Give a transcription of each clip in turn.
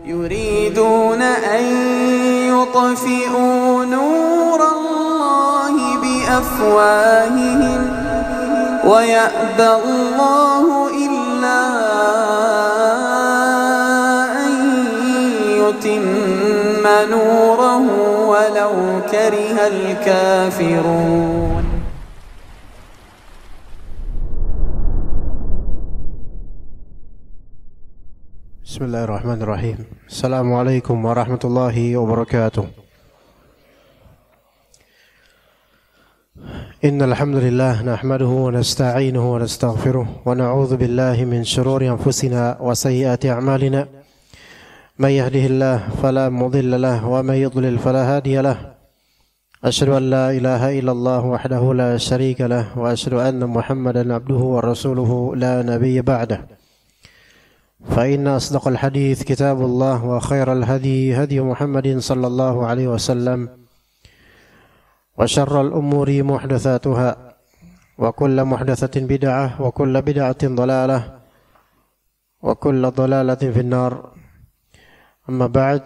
يريدون أن يطفئوا نور الله بأفواههم ويأبى الله إلا أن يتم نوره ولو كره الكافرون. بسم الله الرحمن الرحيم. السلام عليكم ورحمة الله وبركاته. إن الحمد لله نحمده ونستعينه ونستغفره ونعوذ بالله من شرور أنفسنا وسيئات أعمالنا. من يهده الله فلا مضل له ومن يضلل فلا هادي له. أشهد أن لا إله إلا الله وحده لا شريك له وأشهد أن محمدا عبده ورسوله لا نبي بعده. فإن أصدق الحديث كتاب الله وخير الهدي هدي محمد صلى الله عليه وسلم وشر الأمور محدثاتها وكل محدثة بدعة وكل بدعة ضلالة وكل ضلالة في النار. أما بعد,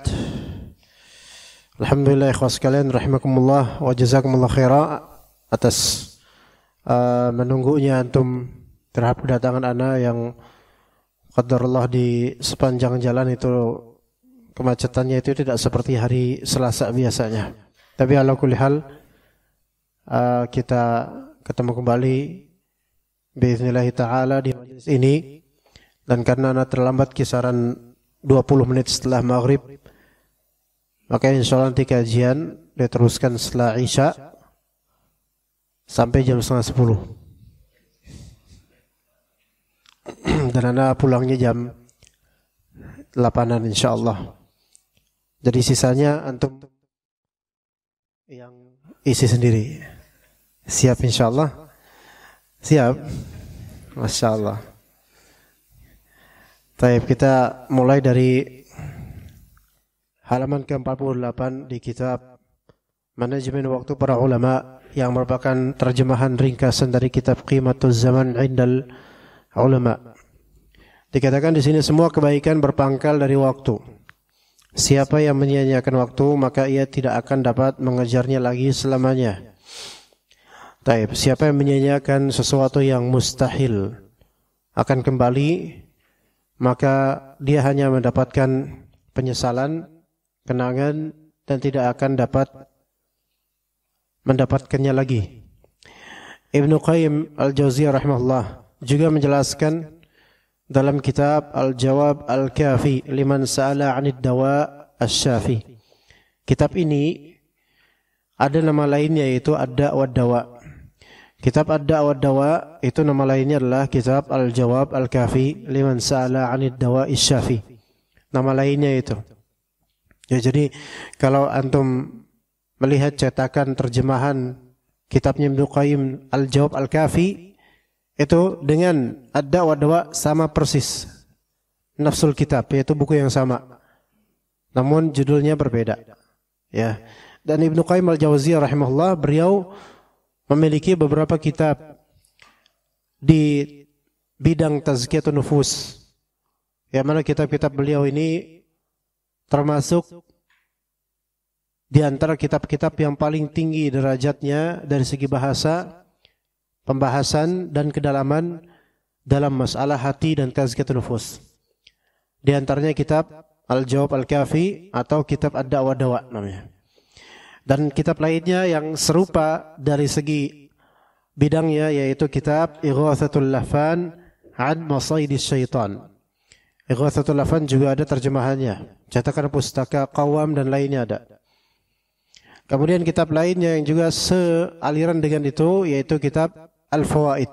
Alhamdulillah ikhwas sekalian rahimakumullah wa jazakumullah khaira atas menunggunya antum terhadap kedatangan ana yang qadarullah di sepanjang jalan itu kemacetannya itu tidak seperti hari Selasa biasanya. Tapi ala kulli hal kita ketemu kembali biiznillah taala di majelis ini, dan karena ana terlambat kisaran 20 menit setelah maghrib, maka insyaallah nanti kajian diteruskan setelah Isya sampai jam 9:30. Dan anda pulangnya jam 8-an insyaallah. Jadi sisanya antum yang isi sendiri. Siap insyaallah? Siap? Masya Allah. Baik, kita mulai dari halaman ke-48 di kitab Manajemen Waktu Para Ulama, yang merupakan terjemahan ringkasan dari kitab Qimatuz Zaman Indal Ulama. Dikatakan di sini semua kebaikan berpangkal dari waktu. Siapa yang menyia-nyiakan waktu, maka ia tidak akan dapat mengejarnya lagi selamanya. Taib, siapa yang menyia-nyiakan sesuatu yang mustahil akan kembali, maka dia hanya mendapatkan penyesalan, kenangan, dan tidak akan dapat mendapatkannya lagi. Ibnu Qayyim Al-Jauziyah rahimahullah juga menjelaskan dalam kitab Al-Jawab Al-Kafi liman sa'ala 'anid dawa asy-syafi. Kitab ini ada nama lainnya, yaitu Ad-Da' wad-Dawa. Kitab Ad-Da' wad-Dawa itu nama lainnya adalah kitab Al-Jawab Al-Kafi liman sa'ala 'anid dawa asy-syafi. Nama lainnya itu. Ya, jadi kalau antum melihat cetakan terjemahan kitabnya Ibnu Qayyim Al-Jawab Al-Kafi, itu dengan Ad-Da' wad-Dawa sama persis nafsul kitab, yaitu buku yang sama, namun judulnya berbeda. Ya. Dan Ibnu Qayyim Al-Jauziyah rahimahullah, beliau memiliki beberapa kitab di bidang tazkiyatun nufus, yang mana kitab-kitab beliau ini termasuk di antara kitab-kitab yang paling tinggi derajatnya dari segi bahasa, pembahasan, dan kedalaman dalam masalah hati dan tazkiyatun nufus. Di antaranya kitab Al-Jawab Al-Kafi atau kitab Ad-Da' wad-Dawa namanya. Dan kitab lainnya yang serupa dari segi bidangnya yaitu kitab Ighatsatul Lahfan an Masaidis Syaitan. Ighatsatul Lahfan juga ada terjemahannya, cetakan pustaka Qawam dan lainnya ada. Kemudian kitab lainnya yang juga sealiran dengan itu yaitu kitab Al-Fawaid,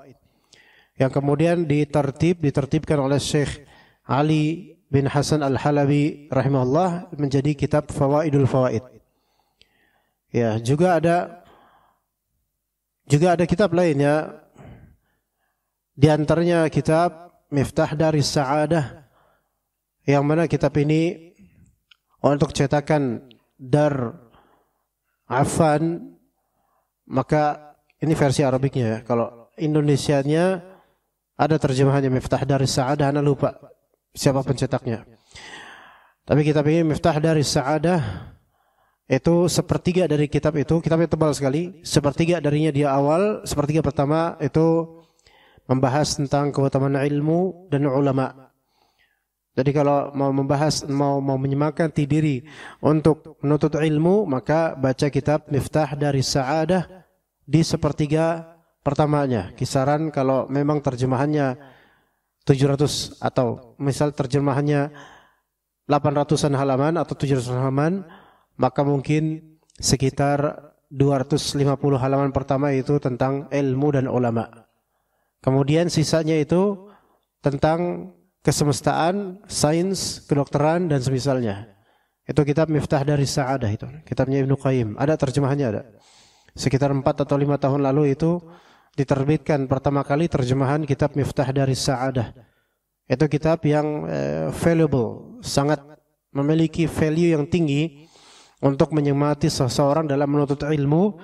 yang kemudian ditertibkan oleh Syekh Ali bin Hasan Al-Halabi rahimahullah menjadi kitab Fawaidul Fawaid. Ya, juga ada kitab lainnya, di antaranya kitab Miftah Daris Sa'adah, yang mana kitab ini untuk cetakan Dar Affan, maka ini versi Arabiknya ya. Kalau Indonesianya ada terjemahannya Miftah Daris Sa'adah, ana lupa siapa pencetaknya. Tapi kitab ini Miftah Daris Sa'adah itu sepertiga dari kitab itu. Kitabnya tebal sekali. Sepertiga darinya dia awal. Sepertiga pertama itu membahas tentang keutamaan ilmu dan ulama. Jadi kalau mau membahas, mau menyemangatkan diri untuk menuntut ilmu, maka baca kitab Miftah Daris Sa'adah di sepertiga pertamanya. Kisaran kalau memang terjemahannya 700 atau misal terjemahannya 800-an halaman atau 700 halaman, maka mungkin sekitar 250 halaman pertama itu tentang ilmu dan ulama. Kemudian sisanya itu tentang kesemestaan, sains, kedokteran dan semisalnya. Itu kitab Miftah Daris Sa'adah itu. Kitabnya Ibnu Qayyim. Ada terjemahannya ada. Sekitar 4 atau 5 tahun lalu itu diterbitkan pertama kali terjemahan kitab Miftah Daris Sa'adah. Itu kitab yang valuable, sangat memiliki value yang tinggi untuk menyemangati seseorang dalam menuntut ilmu,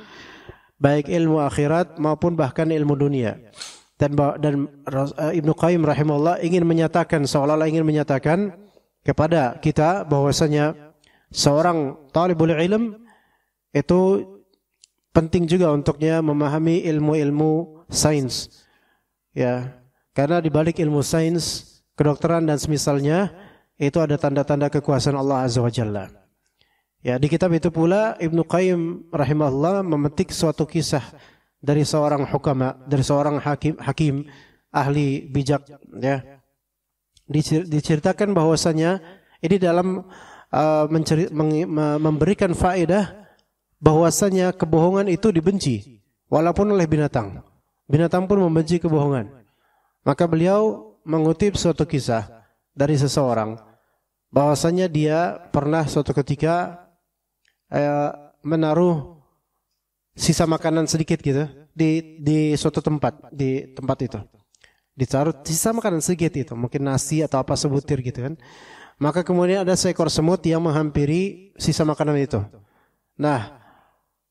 baik ilmu akhirat maupun bahkan ilmu dunia. Dan Ibnu Qayyim rahimahullah ingin menyatakan, seolah-olah ingin menyatakan kepada kita bahwasanya seorang talibul ilm itu penting juga untuknya memahami ilmu-ilmu sains. Ya, karena di balik ilmu sains, kedokteran dan semisalnya itu ada tanda-tanda kekuasaan Allah Azza wa Jalla. Ya, di kitab itu pula Ibnu Qayyim rahimahullah memetik suatu kisah dari seorang hukama, dari seorang hakim ahli bijak, ya. Diceritakan bahwasanya ini dalam memberikan faedah bahwasanya kebohongan itu dibenci walaupun oleh binatang. Binatang pun membenci kebohongan. Maka beliau mengutip suatu kisah dari seseorang bahwasanya dia pernah suatu ketika menaruh sisa makanan sedikit gitu di suatu tempat, di tempat itu. Ditaruh sisa makanan sedikit itu, mungkin nasi atau apa sebutir gitu kan. Maka kemudian ada seekor semut yang menghampiri sisa makanan itu. Nah,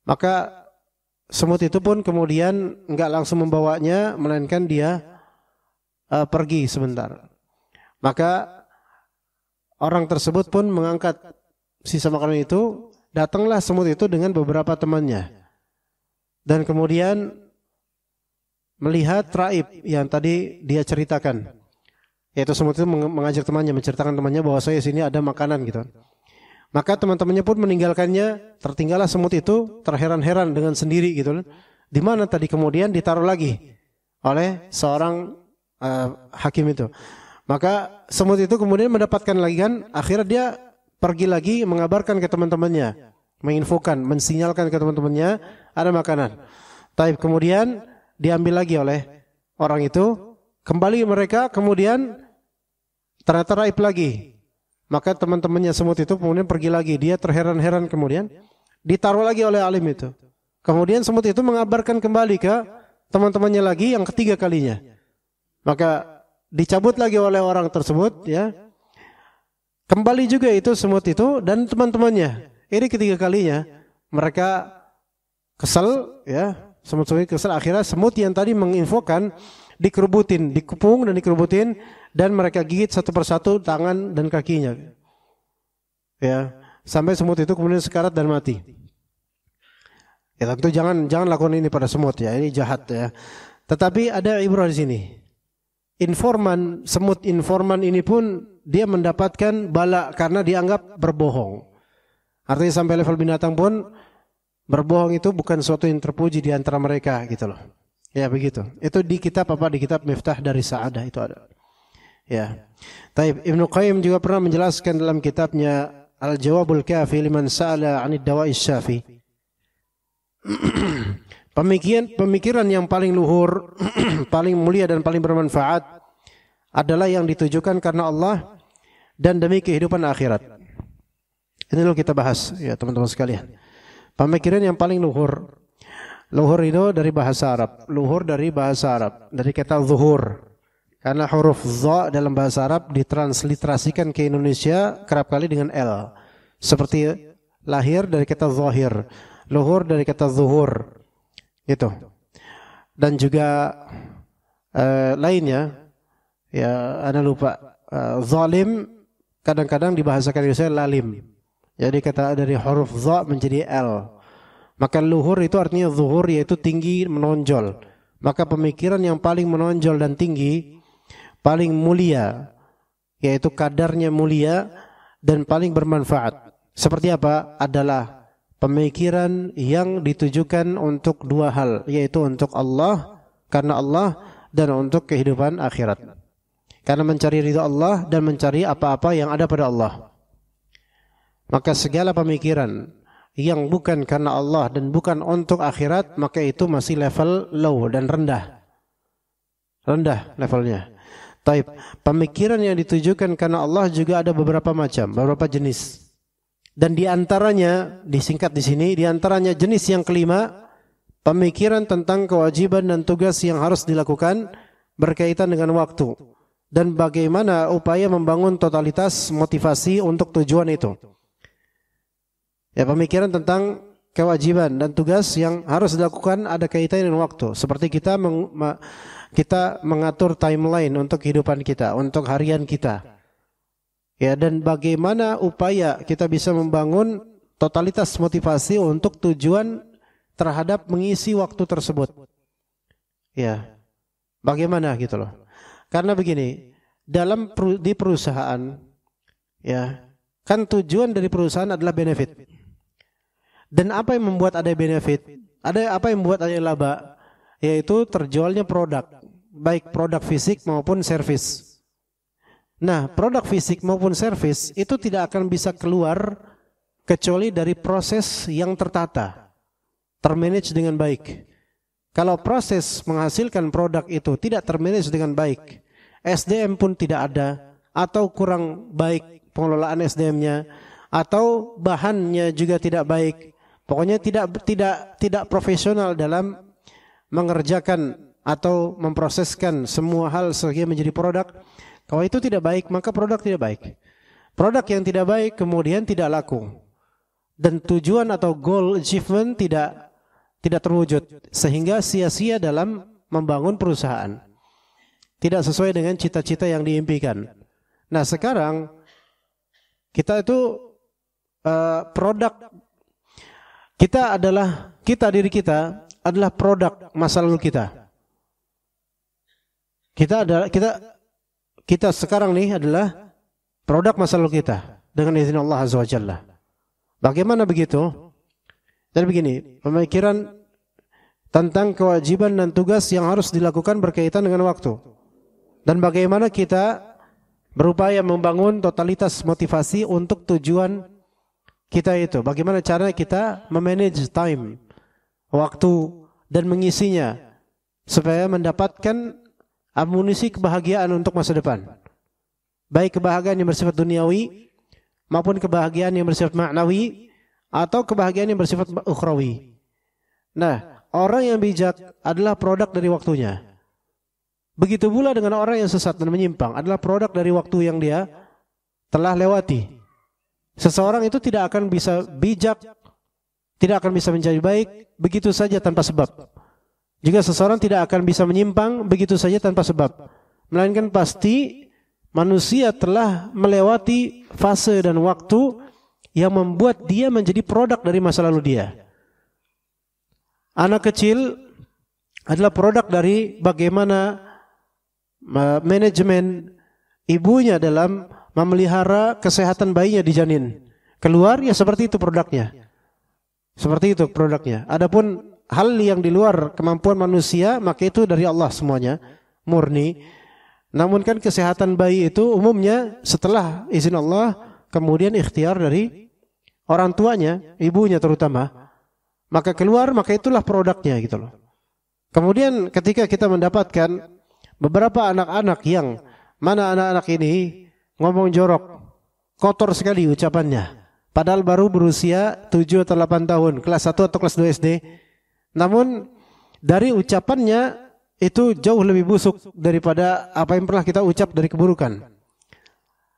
maka semut itu pun kemudian enggak langsung membawanya, melainkan dia pergi sebentar. Maka orang tersebut pun mengangkat sisa makanan itu. Datanglah semut itu dengan beberapa temannya. Dan kemudian melihat raib yang tadi dia ceritakan. Yaitu semut itu mengajak temannya, menceritakan temannya bahwa saya sini ada makanan gitu. Maka teman-temannya pun meninggalkannya, tertinggallah semut itu terheran-heran dengan sendiri gitu. Di mana tadi kemudian ditaruh lagi oleh seorang hakim itu. Maka semut itu kemudian mendapatkan lagi kan, akhirnya dia pergi lagi mengabarkan ke teman-temannya, menginfokan, mensinyalkan ke teman-temannya ada makanan. Tapi kemudian diambil lagi oleh orang itu, kembali mereka kemudian ternyata raib lagi. Maka teman-temannya semut itu kemudian pergi lagi, dia terheran-heran kemudian ditaruh lagi oleh alim itu. Kemudian semut itu mengabarkan kembali ke teman-temannya lagi yang ketiga kalinya. Maka dicabut lagi oleh orang tersebut, ya. Kembali juga itu semut itu dan teman-temannya. Ini ketiga kalinya mereka kesal, ya. Semut-semut kesal, akhirnya semut yang tadi menginfokan dikerubutin, dikepung dan dikerubutin dan mereka gigit satu persatu tangan dan kakinya. Ya, sampai semut itu kemudian sekarat dan mati. Ya, tentu jangan lakukan ini pada semut ya, ini jahat ya. Tetapi ada ibrah di sini. Semut informan ini pun dia mendapatkan bala karena dianggap berbohong. Artinya sampai level binatang pun berbohong itu bukan sesuatu yang terpuji di antara mereka gitu loh. Ya begitu. Itu di kitab apa? Di kitab Miftah Daris Sa'adah itu ada. Ya. Taib Ibnu Qayyim juga pernah menjelaskan dalam kitabnya Al-Jawabul Kafi liman sa'ala 'anid dawa'i syafi. Pemikiran yang paling luhur, paling mulia dan paling bermanfaat adalah yang ditujukan karena Allah dan demi kehidupan akhirat. Ini dulu kita bahas ya teman-teman sekalian. Pemikiran yang paling luhur. Luhur itu dari bahasa Arab. Luhur dari bahasa Arab. Dari kata zuhur. Karena huruf dha dalam bahasa Arab ditransliterasikan ke Indonesia kerap kali dengan L. Seperti lahir dari kata zahir. Luhur dari kata zuhur. Itu. Dan juga lainnya. Ya, Anda lupa. Zalim kadang-kadang dibahasakan Indonesia lalim. Jadi kata dari huruf dha menjadi L. Maka luhur itu artinya zuhur, yaitu tinggi, menonjol. Maka pemikiran yang paling menonjol dan tinggi, paling mulia, yaitu kadarnya mulia dan paling bermanfaat. Seperti apa? Adalah pemikiran yang ditujukan untuk dua hal, yaitu untuk Allah, karena Allah, dan untuk kehidupan akhirat. Karena mencari ridha Allah dan mencari apa-apa yang ada pada Allah. Maka segala pemikiran yang bukan karena Allah dan bukan untuk akhirat, maka itu masih level low dan rendah. Rendah levelnya. Taib. Pemikiran yang ditujukan karena Allah juga ada beberapa macam, beberapa jenis. Dan di antaranya, disingkat di sini, di antaranya jenis yang kelima, pemikiran tentang kewajiban dan tugas yang harus dilakukan berkaitan dengan waktu dan bagaimana upaya membangun totalitas motivasi untuk tujuan itu. Ya, pemikiran tentang kewajiban dan tugas yang harus dilakukan ada kaitannya dengan waktu. Seperti kita mengatur timeline untuk kehidupan kita, untuk harian kita. Ya, dan bagaimana upaya kita bisa membangun totalitas motivasi untuk tujuan terhadap mengisi waktu tersebut. Ya. Bagaimana gitu loh. Karena begini, di perusahaan, ya, kan tujuan dari perusahaan adalah benefit. Dan apa yang membuat ada benefit? Apa yang membuat ada laba? Yaitu terjualnya produk, baik produk fisik maupun servis. Nah, produk fisik maupun servis itu tidak akan bisa keluar kecuali dari proses yang tertata, termanage dengan baik. Kalau proses menghasilkan produk itu tidak termanage dengan baik, SDM pun tidak ada, atau kurang baik pengelolaan SDM-nya, atau bahannya juga tidak baik, pokoknya tidak profesional dalam mengerjakan atau memproseskan semua hal sehingga menjadi produk. Kalau itu tidak baik, maka produk tidak baik. Produk yang tidak baik kemudian tidak laku, dan tujuan atau goal achievement tidak terwujud, sehingga sia-sia dalam membangun perusahaan. Tidak sesuai dengan cita-cita yang diimpikan. Nah, sekarang kita itu produk diri kita adalah produk masa lalu kita. Kita sekarang nih adalah produk masa lalu kita dengan izin Allah Azza wa Jalla. Bagaimana begitu? Jadi begini, pemikiran tentang kewajiban dan tugas yang harus dilakukan berkaitan dengan waktu. Dan bagaimana kita berupaya membangun totalitas motivasi untuk tujuan kita itu. Bagaimana cara kita memanage time, waktu, dan mengisinya supaya mendapatkan amunisi kebahagiaan untuk masa depan. Baik kebahagiaan yang bersifat duniawi maupun kebahagiaan yang bersifat ma'nawi atau kebahagiaan yang bersifat ukhrawi. Nah, orang yang bijak adalah produk dari waktunya. Begitu pula dengan orang yang sesat dan menyimpang adalah produk dari waktu yang dia telah lewati. Seseorang itu tidak akan bisa bijak, tidak akan bisa menjadi baik begitu saja tanpa sebab. Juga seseorang tidak akan bisa menyimpang begitu saja tanpa sebab. Melainkan pasti manusia telah melewati fase dan waktu yang membuat dia menjadi produk dari masa lalu dia. Anak kecil adalah produk dari bagaimana manajemen ibunya dalam memelihara kesehatan bayinya di janin. Keluar ya seperti itu produknya. Seperti itu produknya. Adapun hal yang di luar kemampuan manusia, maka itu dari Allah semuanya, murni. Namun kan kesehatan bayi itu umumnya setelah izin Allah, kemudian ikhtiar dari orang tuanya, ibunya terutama. Maka keluar, maka itulah produknya gitu loh. Kemudian ketika kita mendapatkan beberapa anak-anak yang mana anak-anak ini ngomong jorok, kotor sekali ucapannya. Padahal baru berusia 7 atau 8 tahun, kelas 1 atau kelas 2 SD. Namun dari ucapannya itu jauh lebih busuk daripada apa yang pernah kita ucap dari keburukan.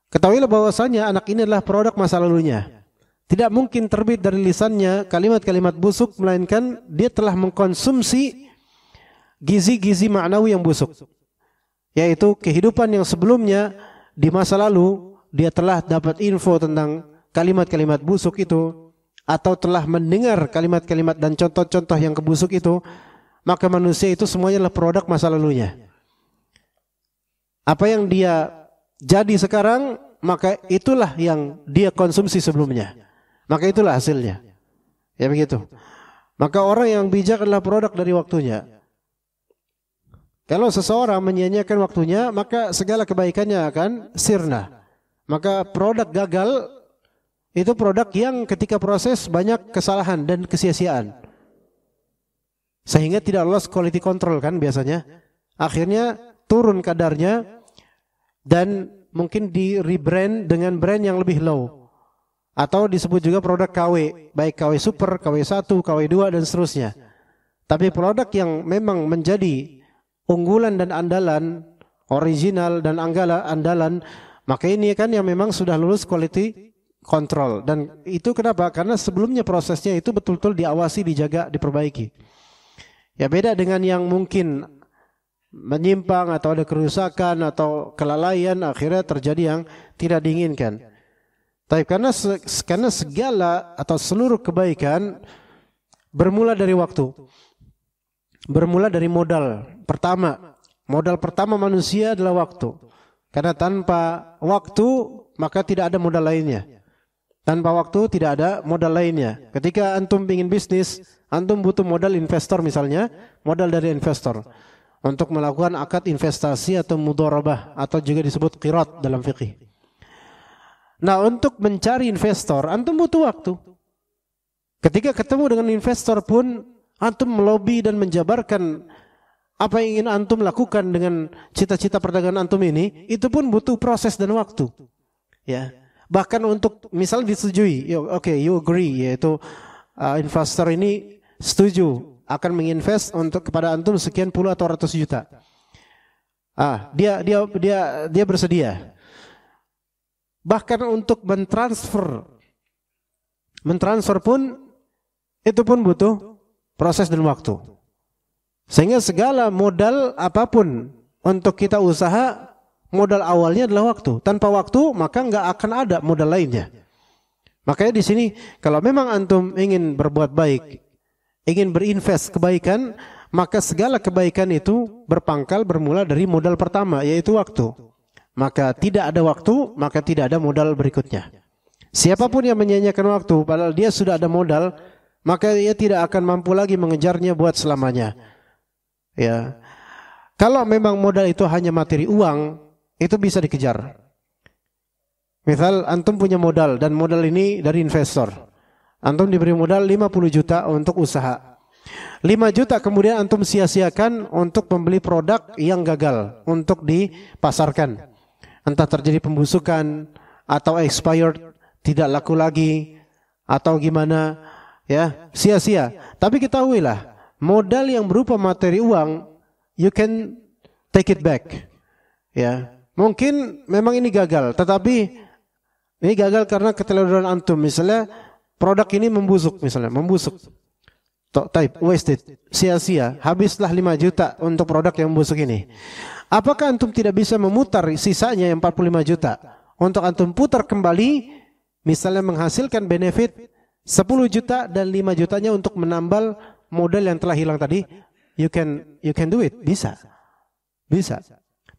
Ketahuilah bahwasanya anak ini adalah produk masa lalunya. Tidak mungkin terbit dari lisannya kalimat-kalimat busuk, melainkan dia telah mengkonsumsi gizi-gizi ma'nawi yang busuk. Yaitu kehidupan yang sebelumnya di masa lalu dia telah dapat info tentang kalimat-kalimat busuk itu, atau telah mendengar kalimat-kalimat dan contoh-contoh yang kebusuk itu, maka manusia itu semuanya adalah produk masa lalunya. Apa yang dia jadi sekarang, maka itulah yang dia konsumsi sebelumnya. Maka itulah hasilnya. Ya begitu. Maka orang yang bijak adalah produk dari waktunya. Kalau seseorang menyia-nyiakan waktunya, maka segala kebaikannya akan sirna. Maka produk gagal itu produk yang ketika proses banyak kesalahan dan kesia-siaan. Sehingga tidak lolos quality control kan biasanya. Akhirnya turun kadarnya dan mungkin di rebrand dengan brand yang lebih low. Atau disebut juga produk KW, baik KW Super, KW 1, KW 2 dan seterusnya. Tapi produk yang memang menjadi unggulan dan andalan, original dan andalan, maka ini kan yang memang sudah lulus quality control. Dan itu kenapa? Karena sebelumnya prosesnya itu betul-betul diawasi, dijaga, diperbaiki. Ya beda dengan yang mungkin menyimpang atau ada kerusakan atau kelalaian, akhirnya terjadi yang tidak diinginkan. Tapi karena segala atau seluruh kebaikan bermula dari waktu. Bermula dari modal pertama. Modal pertama manusia adalah waktu. Karena tanpa waktu maka tidak ada modal lainnya. Tanpa waktu tidak ada modal lainnya. Ketika antum ingin bisnis, antum butuh modal investor misalnya, modal dari investor untuk melakukan akad investasi atau mudharabah atau juga disebut qirat dalam fikih. Nah, untuk mencari investor antum butuh waktu. Ketika ketemu dengan investor pun antum melobi dan menjabarkan apa yang ingin antum lakukan dengan cita-cita perdagangan antum ini, itu pun butuh proses dan waktu. Ya. Bahkan untuk misal disetujui, you agree, yaitu investor ini setuju akan menginvest untuk kepada antum sekian puluh atau ratus juta. Dia bersedia. Bahkan untuk mentransfer pun itu pun butuh proses dan waktu. Sehingga segala modal apapun untuk kita usaha, modal awalnya adalah waktu. Tanpa waktu maka nggak akan ada modal lainnya. Makanya di sini kalau memang antum ingin berbuat baik, ingin berinvest kebaikan, maka segala kebaikan itu berpangkal bermula dari modal pertama, yaitu waktu. Maka tidak ada waktu, maka tidak ada modal berikutnya. Siapapun yang menyia-nyiakan waktu, padahal dia sudah ada modal, maka dia tidak akan mampu lagi mengejarnya buat selamanya. Ya, kalau memang modal itu hanya materi uang, itu bisa dikejar. Misal antum punya modal dan modal ini dari investor. Antum diberi modal 50 juta untuk usaha. 5 juta kemudian antum sia-siakan untuk membeli produk yang gagal untuk dipasarkan. Entah terjadi pembusukan atau expired, tidak laku lagi atau gimana, ya, sia-sia. Tapi ketahuilah, modal yang berupa materi uang, you can take it back. Ya, mungkin memang ini gagal, tetapi ini gagal karena keteledoran antum. Misalnya produk ini membusuk, wasted, sia-sia, habislah 5 juta untuk produk yang membusuk ini. Apakah antum tidak bisa memutar sisanya yang 45 juta untuk antum putar kembali, misalnya menghasilkan benefit 10 juta dan 5 jutanya untuk menambal modal yang telah hilang tadi? You can do it, bisa.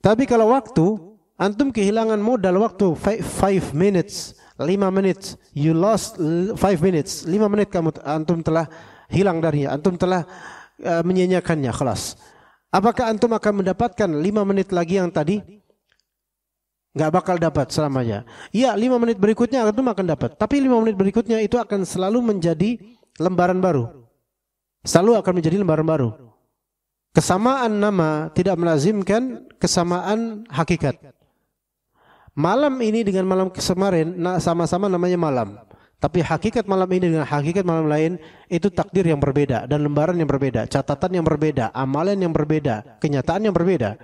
Tapi kalau waktu, antum kehilangan modal waktu 5 minutes, 5 minutes, you lost 5 minutes, 5 menit antum telah hilang darinya, antum telah menyia-nyiakannya, khalas. Apakah antum akan mendapatkan 5 menit lagi yang tadi? Nggak bakal dapat selamanya. Ya, 5 menit berikutnya antum akan dapat. Tapi 5 menit berikutnya itu akan selalu menjadi lembaran baru. Selalu akan menjadi lembaran baru. Kesamaan nama tidak melazimkan kesamaan hakikat. Malam ini dengan malam kemarin sama-sama namanya malam. Tapi hakikat malam ini dengan hakikat malam lain itu takdir yang berbeda dan lembaran yang berbeda, catatan yang berbeda, amalan yang berbeda, kenyataan yang berbeda.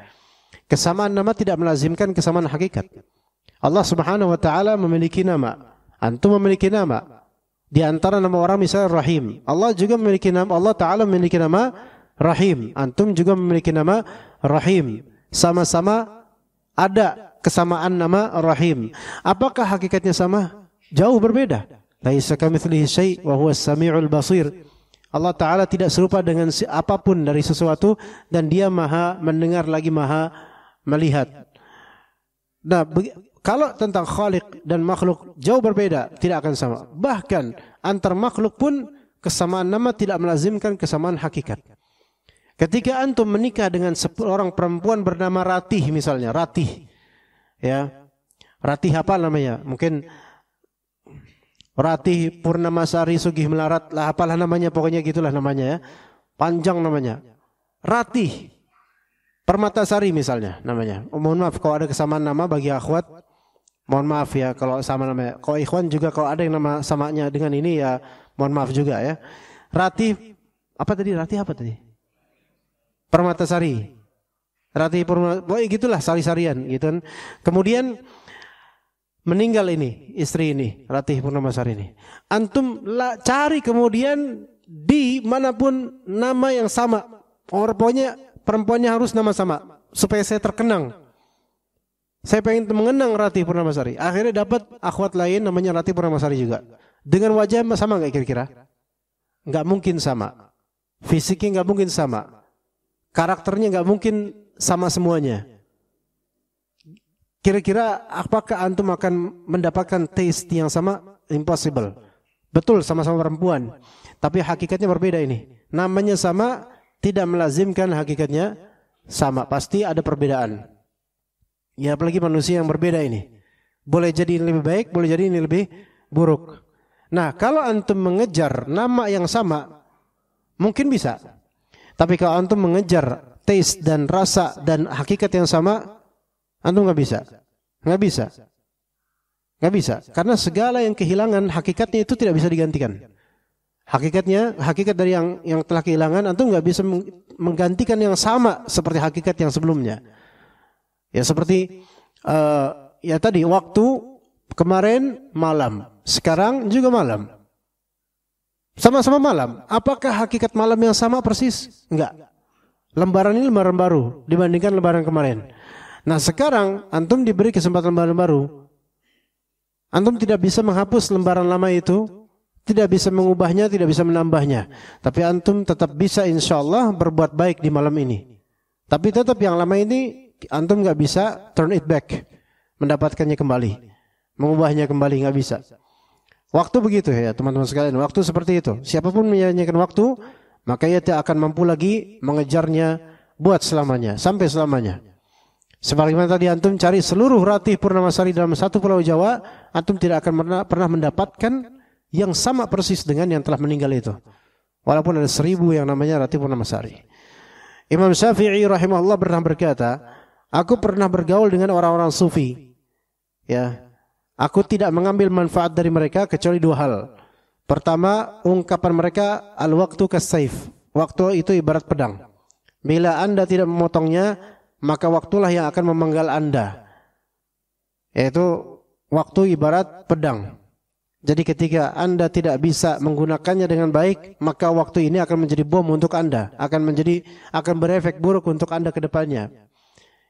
Kesamaan nama tidak melazimkan kesamaan hakikat. Allah Subhanahu wa taala memiliki nama, antum memiliki nama. Di antara nama orang misalnya Rahim. Allah juga memiliki nama, Allah taala memiliki nama Rahim. Antum juga memiliki nama Rahim. Sama-sama ada kesamaan nama Ar-Rahim. Apakah hakikatnya sama? Jauh berbeda. Laisa kamitslihi syai' wa huwas samiul basir. Allah Ta'ala tidak serupa dengan apapun dari sesuatu dan dia maha mendengar lagi maha melihat. Nah, kalau tentang Khaliq dan makhluk jauh berbeda, tidak akan sama. Bahkan antar makhluk pun kesamaan nama tidak melazimkan kesamaan hakikat. Ketika antum menikah dengan seorang perempuan bernama Ratih misalnya, Ratih. Ya. Ratih apa namanya? Mungkin Ratih Purnamasari Sugih Melarat lah, apalah namanya, pokoknya gitulah namanya ya. Panjang namanya. Ratih Permatasari misalnya namanya. Mohon maaf kalau ada kesamaan nama bagi akhwat. Mohon maaf ya kalau sama namanya. Kalau ikhwan juga kalau ada yang nama samanya dengan ini ya mohon maaf juga ya. Ratih apa tadi? Ratih apa tadi? Permatasari. Ratih Permatasari. Gitulah sari-sarian gitu kan. Kemudian meninggal ini, istri ini, Ratih Purnamasari ini. Antum cari kemudian di manapun nama yang sama. Pokoknya perempuannya harus nama sama supaya saya terkenang. Saya pengen mengenang Ratih Purnamasari. Akhirnya dapat akhwat lain namanya Ratih Purnamasari juga. Dengan wajah sama enggak kira-kira? Enggak mungkin sama. Fisiknya enggak mungkin sama. Karakternya enggak mungkin sama semuanya. Kira-kira apakah antum akan mendapatkan taste yang sama? Impossible. Betul, sama-sama perempuan. Tapi hakikatnya berbeda ini. Namanya sama, tidak melazimkan hakikatnya sama. Pasti ada perbedaan. Ya apalagi manusia yang berbeda ini. Boleh jadi ini lebih baik, boleh jadi ini lebih buruk. Nah kalau antum mengejar nama yang sama, mungkin bisa. Tapi kalau antum mengejar taste dan rasa dan hakikat yang sama, antum nggak bisa. Nggak bisa. Nggak bisa. Karena segala yang kehilangan hakikatnya itu tidak bisa digantikan. Hakikatnya, hakikat dari yang telah kehilangan, antum nggak bisa menggantikan yang sama seperti hakikat yang sebelumnya. Ya seperti ya tadi waktu kemarin malam, sekarang juga malam. Sama-sama malam. Apakah hakikat malam yang sama persis? Enggak. Lembaran ini lembaran baru dibandingkan lembaran kemarin. Nah sekarang antum diberi kesempatan lembaran baru. Antum tidak bisa menghapus lembaran lama itu, tidak bisa mengubahnya, tidak bisa menambahnya. Tapi antum tetap bisa insyaallah berbuat baik di malam ini. Tapi tetap yang lama ini antum nggak bisa turn it back, mendapatkannya kembali, mengubahnya kembali, nggak bisa. Waktu begitu ya teman-teman sekalian. Waktu seperti itu. Siapapun menyanyikan waktu, maka ia tidak akan mampu lagi mengejarnya buat selamanya, sampai selamanya. Sebagaimana tadi antum cari seluruh Ratih Purnamasari dalam satu pulau Jawa, antum tidak akan pernah mendapatkan yang sama persis dengan yang telah meninggal itu. Walaupun ada 1000 yang namanya Ratih Purnamasari. Imam Syafi'i rahimahullah pernah berkata, aku pernah bergaul dengan orang-orang sufi. Ya, aku tidak mengambil manfaat dari mereka kecuali 2 hal. Pertama, ungkapan mereka al-waqtu kas-saif. Waktu itu ibarat pedang. Bila Anda tidak memotongnya, maka waktulah yang akan memenggal Anda. Yaitu waktu ibarat pedang. Jadi ketika Anda tidak bisa menggunakannya dengan baik, maka waktu ini akan menjadi bom untuk Anda, akan berefek buruk untuk Anda ke depannya.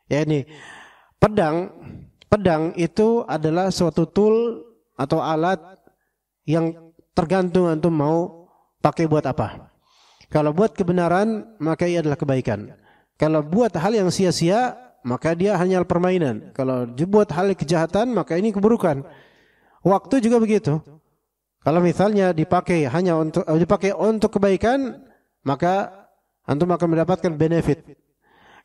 Ya ini pedang itu adalah suatu tool atau alat yang tergantung antum mau pakai buat apa. Kalau buat kebenaran, maka ia adalah kebaikan. Kalau buat hal yang sia-sia, maka dia hanya permainan. Kalau dibuat hal kejahatan, maka ini keburukan. Waktu juga begitu. Kalau misalnya dipakai untuk kebaikan, maka antum akan mendapatkan benefit.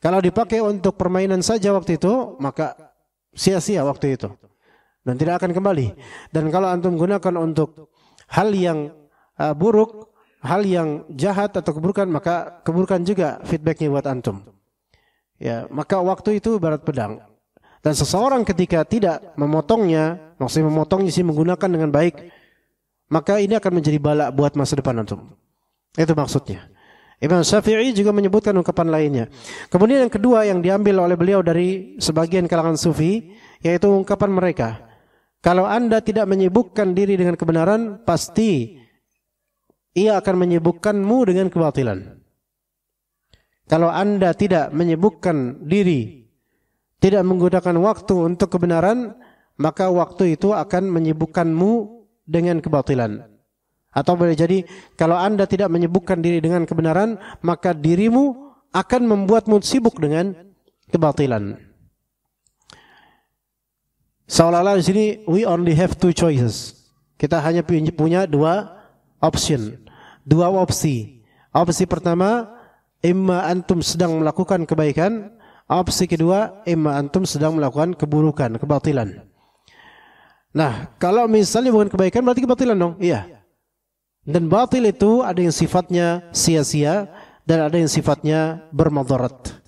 Kalau dipakai untuk permainan saja waktu itu, maka sia-sia waktu itu dan tidak akan kembali. Dan kalau antum gunakan untuk hal yang buruk, hal yang jahat atau keburukan, maka keburukan juga feedbacknya buat antum. Ya, maka waktu itu ibarat pedang. Dan seseorang ketika tidak memotongnya, maksudnya memotongnya sih menggunakan dengan baik, maka ini akan menjadi bala buat masa depan antum. Itu maksudnya. Imam Syafi'i juga menyebutkan ungkapan lainnya. Kemudian yang kedua yang diambil oleh beliau dari sebagian kalangan sufi, yaitu ungkapan mereka. Kalau Anda tidak menyibukkan diri dengan kebenaran, pasti ia akan menyibukkanmu dengan kebatilan. Kalau Anda tidak menyibukkan diri, tidak menggunakan waktu untuk kebenaran, maka waktu itu akan menyibukkanmu dengan kebatilan. Atau boleh jadi, kalau Anda tidak menyibukkan diri dengan kebenaran, maka dirimu akan membuatmu sibuk dengan kebatilan. Seolah-olah di sini we only have two choices. Kita hanya punya dua opsi. Opsi pertama, imma antum sedang melakukan kebaikan. Opsi kedua, imma antum sedang melakukan keburukan, kebatilan. Nah, kalau misalnya bukan kebaikan berarti kebatilan dong. Iya. Dan batil itu ada yang sifatnya sia-sia dan ada yang sifatnya bermadarat.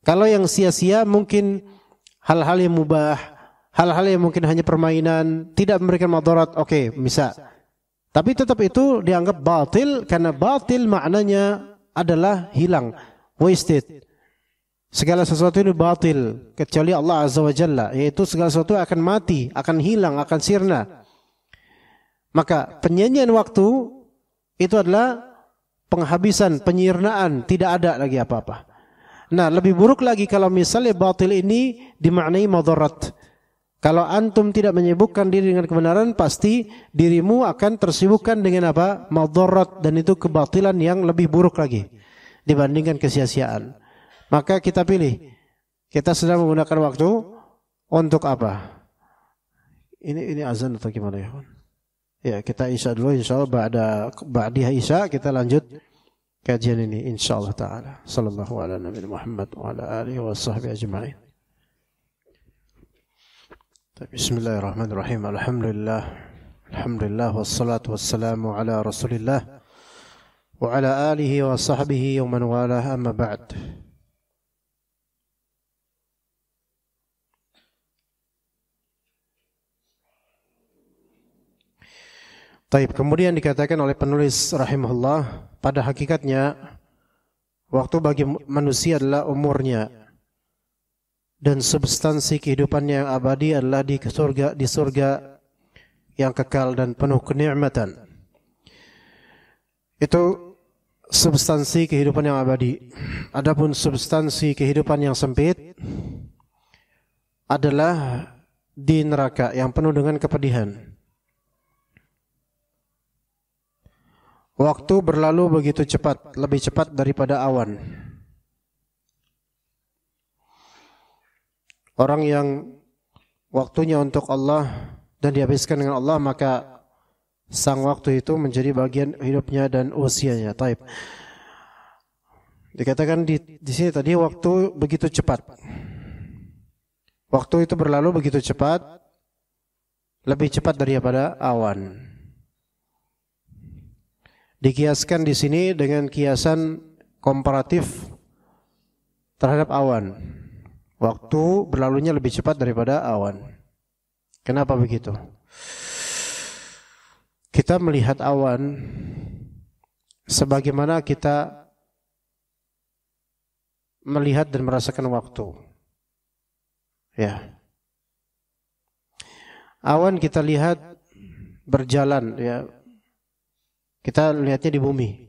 Kalau yang sia-sia mungkin hal-hal yang mubah, hal-hal yang mungkin hanya permainan, tidak memberikan madarat, oke, bisa. Tapi tetap itu dianggap batil karena batil maknanya adalah hilang, wasted. Segala sesuatu ini batil kecuali Allah Azza wa Jalla, yaitu segala sesuatu akan mati, akan hilang, akan sirna. Maka penyanyian waktu itu adalah penghabisan, penyirnaan, tidak ada lagi apa-apa. Nah, lebih buruk lagi kalau misalnya batil ini dimaknai madarat. Kalau antum tidak menyibukkan diri dengan kebenaran, pasti dirimu akan tersibukkan dengan apa? Madarat, dan itu kebatilan yang lebih buruk lagi dibandingkan kesia-siaan. Maka kita pilih. Kita sedang menggunakan waktu untuk apa? Ini azan atau gimana ya? Ya, kita isya dulu insyaallah. Ba'diha isya kita lanjut kajian ini insyaallah taala. Sallallahu ala nabi Muhammad wa ala alihi wa sahbihi ajma'in. Bismillahirrahmanirrahim. Alhamdulillah wassalatu wassalamu ala Rasulillah wa ala alihi wa sahbihi wa man walah, amma ba'd. Taib, kemudian dikatakan oleh penulis rahimahullah, pada hakikatnya waktu bagi manusia adalah umurnya, dan substansi kehidupannya yang abadi adalah di surga yang kekal dan penuh kenikmatan. Itu substansi kehidupan yang abadi. Adapun substansi kehidupan yang sempit adalah di neraka yang penuh dengan kepedihan. Waktu berlalu begitu cepat, lebih cepat daripada awan. Orang yang waktunya untuk Allah dan dihabiskan dengan Allah, maka sang waktu itu menjadi bagian hidupnya dan usianya. Taib. Dikatakan di sini tadi waktu begitu cepat. Waktu itu berlalu begitu cepat, lebih cepat daripada awan. Dikiaskan di sini dengan kiasan komparatif terhadap awan. Waktu berlalunya lebih cepat daripada awan. Kenapa begitu? Kita melihat awan sebagaimana kita melihat dan merasakan waktu. Ya. Awan kita lihat berjalan, ya. Kita lihatnya di bumi.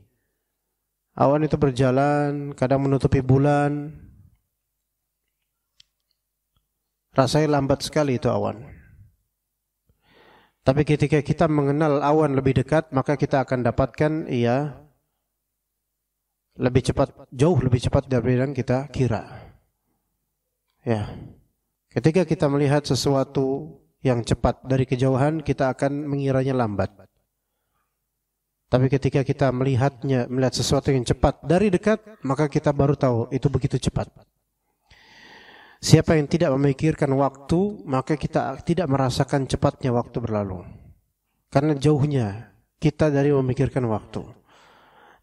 Awan itu berjalan, kadang menutupi bulan. Rasanya lambat sekali itu awan. Tapi ketika kita mengenal awan lebih dekat, maka kita akan dapatkan ia lebih cepat, jauh lebih cepat dari yang kita kira. Ya. Ketika kita melihat sesuatu yang cepat dari kejauhan, kita akan mengiranya lambat. Tapi ketika kita melihat sesuatu yang cepat dari dekat, maka kita baru tahu itu begitu cepat. Siapa yang tidak memikirkan waktu, maka kita tidak merasakan cepatnya waktu berlalu. Karena jauhnya kita dari memikirkan waktu.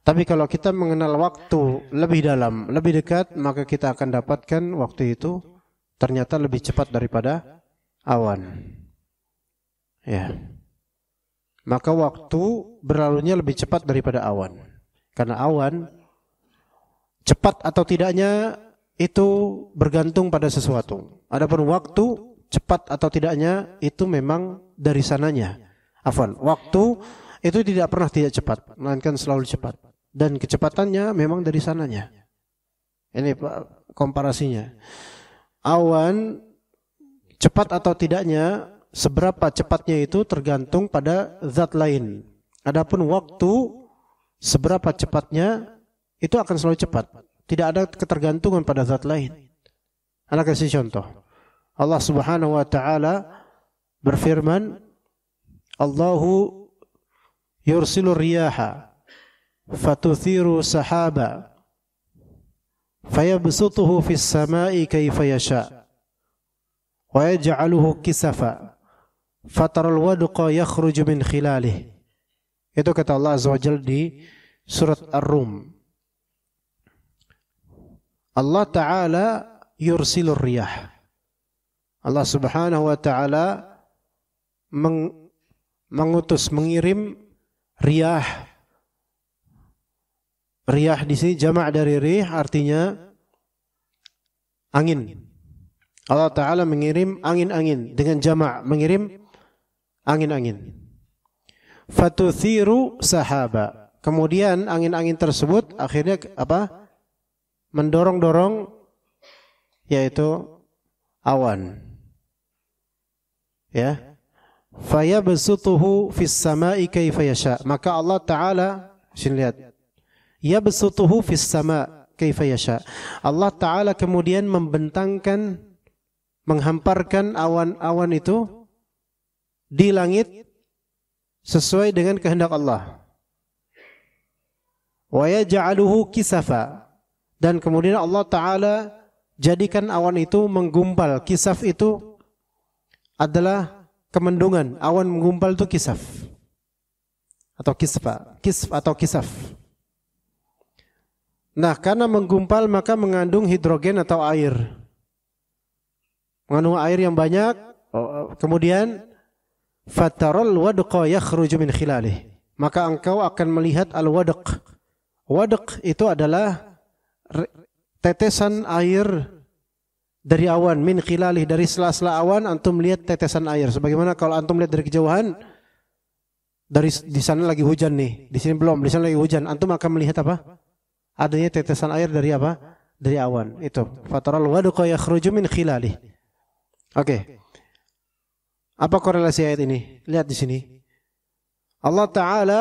Tapi kalau kita mengenal waktu lebih dalam, lebih dekat, maka kita akan dapatkan waktu itu ternyata lebih cepat daripada awan. Ya. Maka waktu berlalunya lebih cepat daripada awan. Karena awan cepat atau tidaknya itu bergantung pada sesuatu. Adapun waktu cepat atau tidaknya itu memang dari sananya. Waktu itu tidak pernah tidak cepat, melainkan selalu cepat. Dan kecepatannya memang dari sananya. Ini komparasinya. awan cepat atau tidaknya, seberapa cepatnya itu tergantung pada zat lain. Adapun waktu seberapa cepatnya itu akan selalu cepat. Tidak ada ketergantungan pada zat lain. Ana kasih contoh. Allah Subhanahu wa taala berfirman, Allahu yursilu riyaha fatuthiru sahaba fayabsutuhu fis samai kaifa yasha wa yaj'aluhu kisafa fataral wadqa yakhruju min khilalihi. Itu kata Allah Azza wa Jalla di surat Ar-Rum. Allah Ta'ala yursilur riyah. Allah Subhanahu wa taala mengutus, mengirim riyah. Riyah di sini jamak dari rih, artinya angin. Allah Ta'ala mengirim angin-angin, dengan jamak mengirim angin-angin. Fatuthiru sahaba. Kemudian angin-angin tersebut akhirnya apa? Mendorong-dorong, yaitu awan. Ya. Fayabsutuhu fis samai kaifa yasha. Maka Allah Ta'ala, sini lihat. Yabsutuhu fis sama kaifa yasha. Allah Ta'ala kemudian membentangkan, menghamparkan awan-awan itu di langit sesuai dengan kehendak Allah. Wa yaj'aluhu kisafa. Dan kemudian Allah Ta'ala jadikan awan itu menggumpal. Kisaf itu adalah kemendungan. Awan menggumpal itu kisaf. Atau kisfa. Kisf atau kisaf. Nah, karena menggumpal maka mengandung hidrogen atau air. Mengandung air yang banyak. Kemudian fatarul wadqa yakhruju min khilalih. Maka engkau akan melihat al-wadq. Wadq itu adalah tetesan air dari awan, min khilalih, dari sela-sela awan antum lihat tetesan air. Sebagaimana kalau antum lihat dari kejauhan, dari di sana lagi hujan nih, di sini belum, di sana lagi hujan, antum akan melihat apa? Adanya tetesan air dari apa? Dari awan. Itu fataral wadqa yakhruju min khilalih. Oke. Apa korelasi ayat ini? Lihat di sini. Allah Ta'ala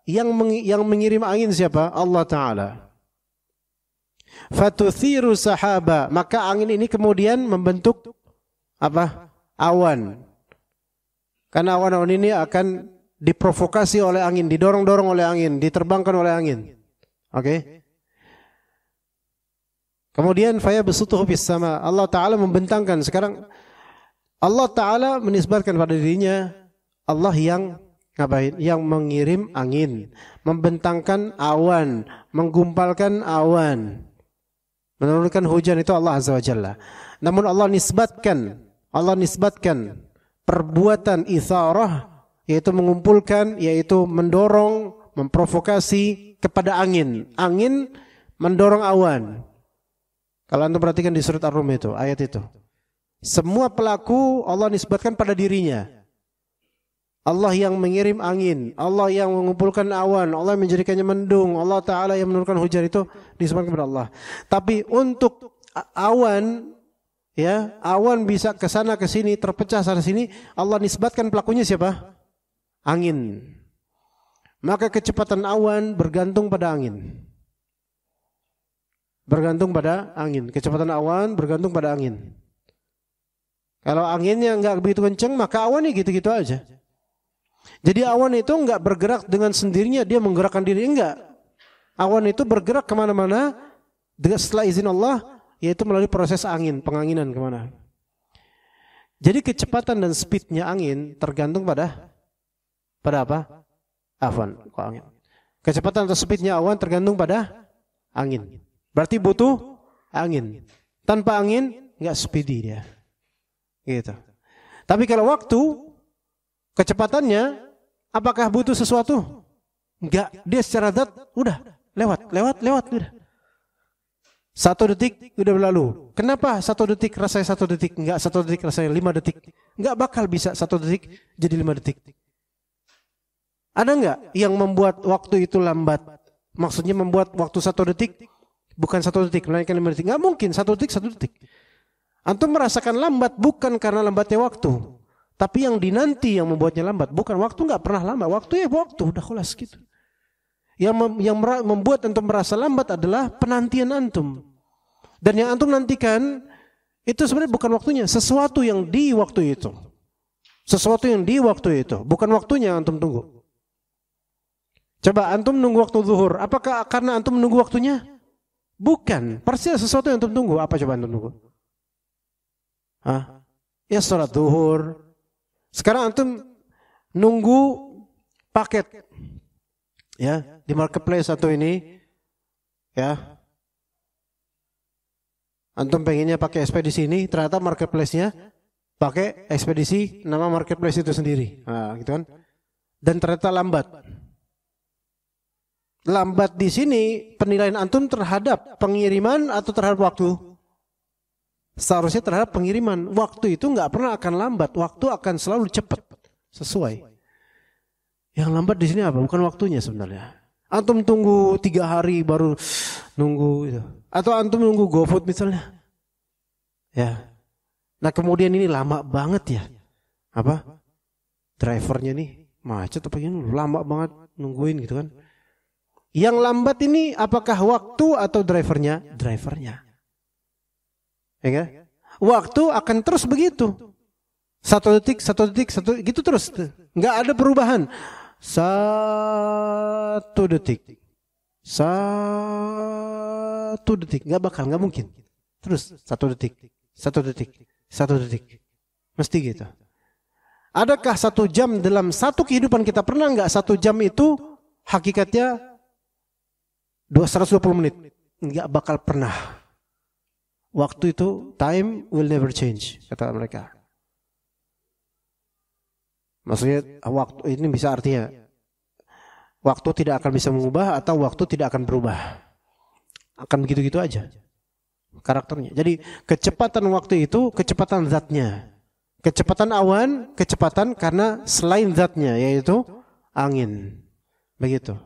yang mengirim angin siapa? Allah Ta'ala. Fatuthiru sahaba. Maka angin ini kemudian membentuk apa? Awan. Karena awan-awan ini akan diprovokasi oleh angin, didorong-dorong oleh angin, diterbangkan oleh angin. Oke? Kemudian fayabsutuhu fis sama. Allah Ta'ala membentangkan. Sekarang Allah Ta'ala menisbatkan pada dirinya Allah yang ngapain? Yang mengirim angin, membentangkan awan, menggumpalkan awan, menurunkan hujan, itu Allah Azza wa Jalla. Namun Allah nisbatkan perbuatan itharah, yaitu mengumpulkan, yaitu mendorong, memprovokasi kepada angin. Angin mendorong awan. Kalau anda perhatikan di surat Ar-Rum itu, ayat itu. Semua pelaku Allah nisbatkan pada dirinya. Allah yang mengirim angin, Allah yang mengumpulkan awan, Allah yang menjadikannya mendung, Allah Ta'ala yang menurunkan hujan, itu disebutkan kepada Allah. Tapi untuk awan, ya, awan bisa ke sana ke sini, terpecah sana sini, Allah nisbatkan pelakunya siapa? Angin. Maka kecepatan awan bergantung pada angin. Bergantung pada angin. Kecepatan awan bergantung pada angin. Kalau anginnya enggak begitu kencang, maka awannya gitu-gitu aja. Jadi awan itu enggak bergerak dengan sendirinya, dia menggerakkan diri, enggak. Awan itu bergerak kemana-mana setelah izin Allah, yaitu melalui proses angin, penganginan kemana. Jadi kecepatan dan speednya angin tergantung pada apa? Awan. Angin. Kecepatan atau speednya awan tergantung pada angin. Berarti butuh angin. Tanpa angin enggak speedy dia. Gitu. Tapi kalau waktu, kecepatannya, apakah butuh sesuatu? Enggak. Dia secara zat udah lewat. Udah. 1 detik udah berlalu. Kenapa 1 detik rasanya 1 detik? Enggak 1 detik rasanya 5 detik. Enggak bakal bisa 1 detik jadi 5 detik. Ada enggak yang membuat waktu itu lambat? Maksudnya membuat waktu 1 detik bukan 1 detik, melainkan 5 detik. Enggak mungkin 1 detik 1 detik. Antum merasakan lambat bukan karena lambatnya waktu, tapi yang dinanti yang membuatnya lambat. Bukan waktu, nggak pernah lambat. Waktu ya waktu, udah kelas gitu. Yang membuat antum merasa lambat adalah penantian antum. Dan yang antum nantikan itu sebenarnya bukan waktunya, sesuatu yang di waktu itu. Sesuatu yang di waktu itu, bukan waktunya yang antum tunggu. Coba antum nunggu waktu zuhur, apakah karena antum menunggu waktunya? Bukan, persis sesuatu yang antum tunggu. Apa coba antum tunggu? Ya sholat zuhur. Sekarang antum nunggu paket, ya di marketplace atau ini, ya. Antum pengennya pakai ekspedisi ini, ternyata marketplace-nya pakai ekspedisi nama marketplace itu sendiri, gitu kan? Dan ternyata lambat. Lambat di sini penilaian antum terhadap pengiriman atau terhadap waktu? Seharusnya terhadap pengiriman. Waktu itu nggak pernah akan lambat. Waktu akan selalu cepat, sesuai. Yang lambat di sini apa? Bukan waktunya sebenarnya. Antum tunggu 3 hari baru nunggu itu. Atau antum nunggu GoFood misalnya. Ya. Nah kemudian ini lama banget ya. Apa? Drivernya nih macet apa ini lama banget nungguin gitu kan. Yang lambat ini apakah waktu atau drivernya? Drivernya. Ya kan? Waktu akan terus begitu. 1 detik, 1 detik, 1 gitu terus. Enggak ada perubahan. 1 detik. 1 detik. Enggak mungkin. Terus 1 detik. 1 detik. 1 detik. Mesti gitu. Adakah 1 jam dalam satu kehidupan kita? Pernah enggak 1 jam itu hakikatnya 120 menit? Enggak bakal pernah. Waktu itu, time will never change, kata mereka. Maksudnya waktu ini bisa artinya waktu tidak akan bisa mengubah atau waktu tidak akan berubah. Akan begitu-gitu aja karakternya. Jadi kecepatan waktu itu kecepatan zatnya. Kecepatan awan, kecepatan karena selain zatnya yaitu angin. Begitu.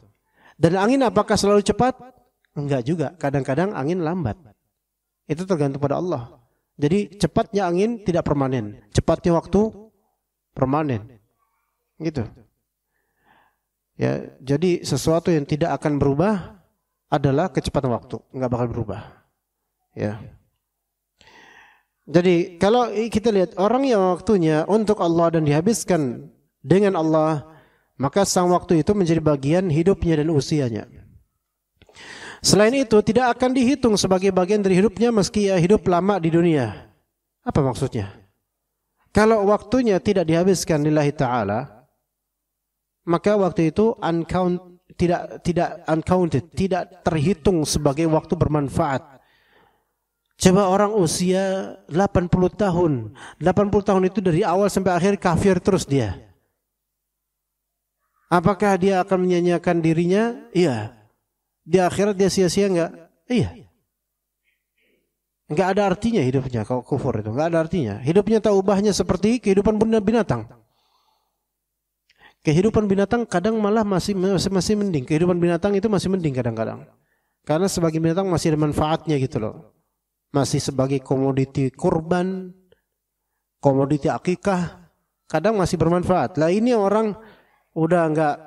Dan angin apakah selalu cepat? Enggak juga. Kadang-kadang angin lambat. Itu tergantung pada Allah. Jadi cepatnya angin tidak permanen. Cepatnya waktu permanen. Gitu. Ya, jadi sesuatu yang tidak akan berubah adalah kecepatan waktu. Enggak bakal berubah. Ya. Jadi kalau kita lihat orang yang waktunya untuk Allah dan dihabiskan dengan Allah, maka sang waktu itu menjadi bagian hidupnya dan usianya. Selain itu tidak akan dihitung sebagai bagian dari hidupnya meski ia hidup lama di dunia. Apa maksudnya? Kalau waktunya tidak dihabiskan lillahi ta'ala, maka waktu itu tidak uncounted, tidak terhitung sebagai waktu bermanfaat. Coba orang usia 80 tahun. 80 tahun itu dari awal sampai akhir kafir terus dia. Apakah dia akan menyanyiakan dirinya? Iya. Di akhirat dia sia-sia enggak? Iya. Enggak ada artinya hidupnya kalau kufur itu, enggak ada artinya. Hidupnya taubahnya seperti kehidupan binatang. Kehidupan binatang kadang malah masih mending. Kehidupan binatang itu masih mending kadang-kadang. Karena sebagai binatang masih ada manfaatnya gitu loh. Masih sebagai komoditi kurban, komoditi akikah, kadang masih bermanfaat. Lah ini orang udah enggak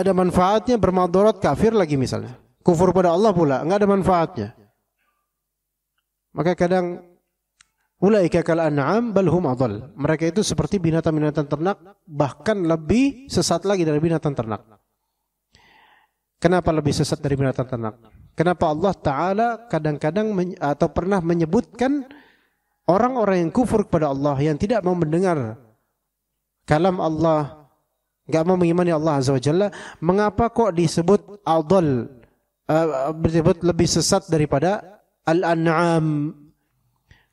ada manfaatnya, bermadarat, kafir lagi misalnya. Kufur pada Allah pula, enggak ada manfaatnya. Maka kadang ulaika kal an'am bal hum adall. Mereka itu seperti binatang-binatang ternak, bahkan lebih sesat lagi dari binatang ternak. Kenapa lebih sesat dari binatang ternak? Kenapa Allah Ta'ala kadang-kadang atau pernah menyebutkan orang-orang yang kufur kepada Allah, yang tidak mau mendengar kalam Allah, enggak mau mengimani Allah Azza wa Jalla, mengapa kok disebut adall, disebut lebih sesat daripada al-an'am?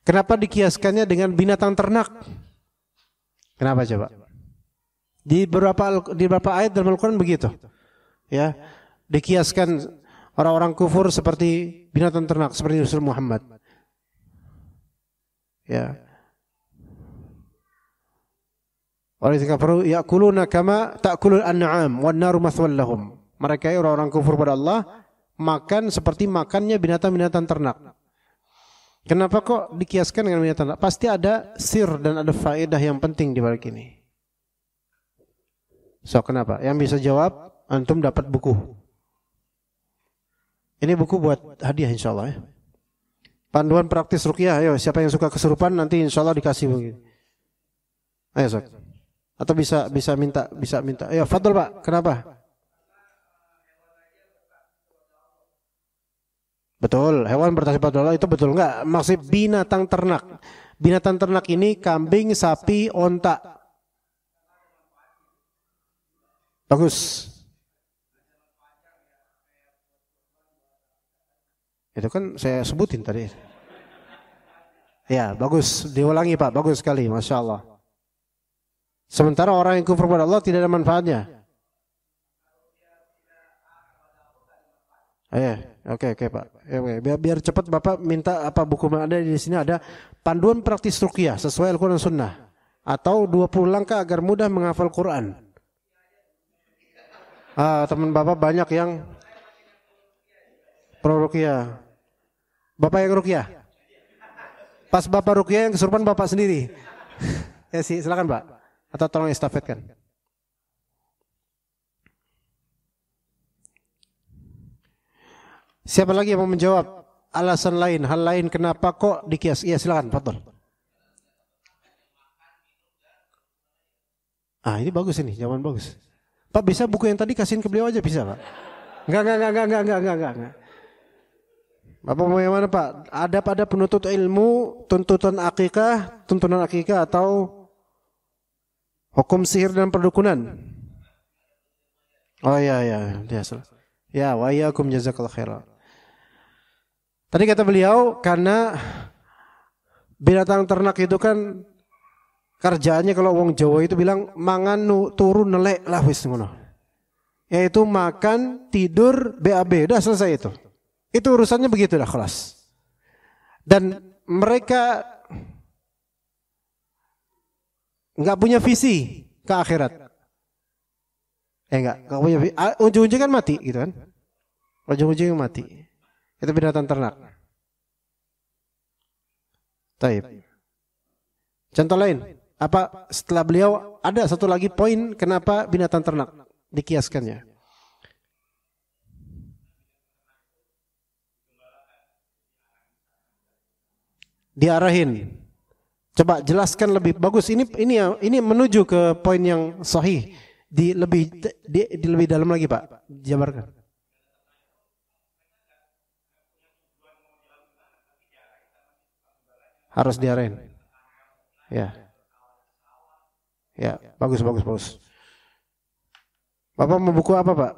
Kenapa dikiaskannya dengan binatang ternak? Kenapa coba? Di beberapa ayat dalam Al-Quran begitu. Ya, dikiaskan orang-orang kufur seperti binatang ternak, seperti Rasul Muhammad. Ya. Orang yang kafir ya'kuluna kama ta'kulul an'am wan naru mathwal lahum. Mereka orang-orang kufur pada Allah makan seperti makannya binatang-binatang ternak. Kenapa kok dikiaskan dengan binatang? Pasti ada sir dan ada faedah yang penting di balik ini. So, kenapa? Yang bisa jawab, antum dapat buku. Ini buku buat hadiah insyaallah ya. Panduan praktis ruqyah. Ayo, siapa yang suka kesurupan nanti insyaallah dikasih begini. Ayo, Sok. Atau bisa minta. Ayo, fadhol Pak. Kenapa? Betul, hewan bertasifat Allah itu betul enggak? Maksud binatang ternak. Binatang ternak ini kambing, sapi, onta. Bagus. Itu kan saya sebutin tadi. Ya, bagus. Diulangi Pak, bagus sekali. Masya Allah. Sementara orang yang kufur kepada Allah tidak ada manfaatnya. Oke Pak. Biar cepat Bapak minta apa buku yang ada di sini ada panduan praktis ruqyah sesuai Al-Quran dan Sunnah atau 20 langkah agar mudah menghafal Quran. Teman Bapak banyak yang pro ruqyah. Bapak yang ruqyah. Pas Bapak ruqyah yang kesurupan Bapak sendiri. Ya sih, silakan Pak. Atau tolong estafetkan. Siapa lagi yang mau menjawab alasan lain, hal lain kenapa kok dikias? Iya silakan, Fadhol. Ini bagus ini, jawaban bagus. Pak bisa buku yang tadi kasihin ke beliau aja bisa Pak? Enggak. Bapak mau yang mana Pak? Ada pada penuntut ilmu, tuntutan akikah atau hukum sihir dan perdukunan? Oh iya. Ya, wa iyyakum jazakallahu khairan. Tadi kata beliau karena binatang ternak itu kan kerjaannya kalau wong Jawa itu bilang mangan turun nelek lah wis ngono. Yaitu makan, tidur, BAB, udah selesai itu. Itu urusannya begitu dah kelas. Dan mereka enggak punya visi ke akhirat. Enggak punya visi. Ujung-ujungnya kan mati gitu kan. Ujung-ujungnya mati. Itu binatang ternak. Taib. Contoh lain. Apa setelah beliau ada satu lagi poin kenapa binatang ternak dikiaskannya? Diarahin. Coba jelaskan lebih bagus. Ini menuju ke poin yang sahih. Lebih dalam lagi Pak. Jabarkan. Harus diarahin. Ya, bagus. Bapak mau buku apa Pak?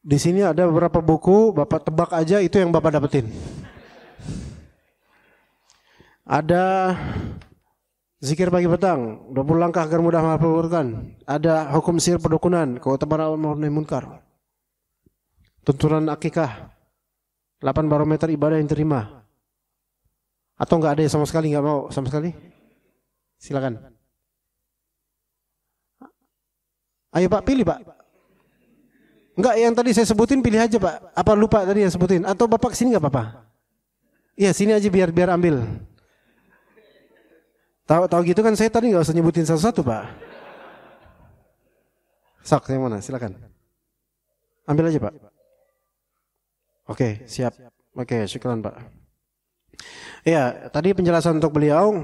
Di sini ada beberapa buku, Bapak tebak aja itu yang Bapak dapetin. Ada zikir pagi petang, 20 langkah agar mudah menghafal Quran. Ada hukum sihir perdukunan, keutamaan ma'ruf nahi munkar. Tuntunan akikah, 8 barometer ibadah yang terima. Atau enggak ada sama sekali, enggak mau sama sekali? Silakan. Ayo Pak, pilih Pak. Enggak, yang tadi saya sebutin pilih aja Pak. Apa lupa tadi yang sebutin? Atau Bapak kesini enggak apa-apa? Iya, sini aja biar ambil. Tahu gitu kan saya tadi enggak usah nyebutin satu-satu Pak. Sok, yang mana? Silakan. Ambil aja Pak. Oke, siap. Oke, syukran Pak. Ya, tadi penjelasan untuk beliau.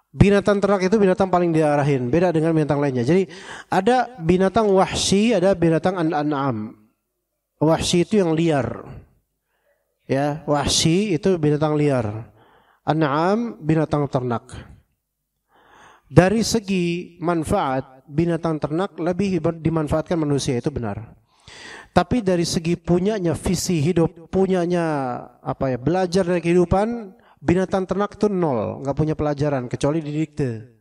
Binatang ternak itu binatang paling diarahin, beda dengan binatang lainnya. Jadi ada binatang wahsy, ada binatang an'am. Wahsy itu yang liar. Ya, wahsy itu binatang liar. An'am binatang ternak. Dari segi manfaat, binatang ternak lebih dimanfaatkan manusia, itu benar. Tapi dari segi punyanya visi hidup, punyanya belajar dari kehidupan, binatang ternak itu nol, nggak punya pelajaran kecuali didikte.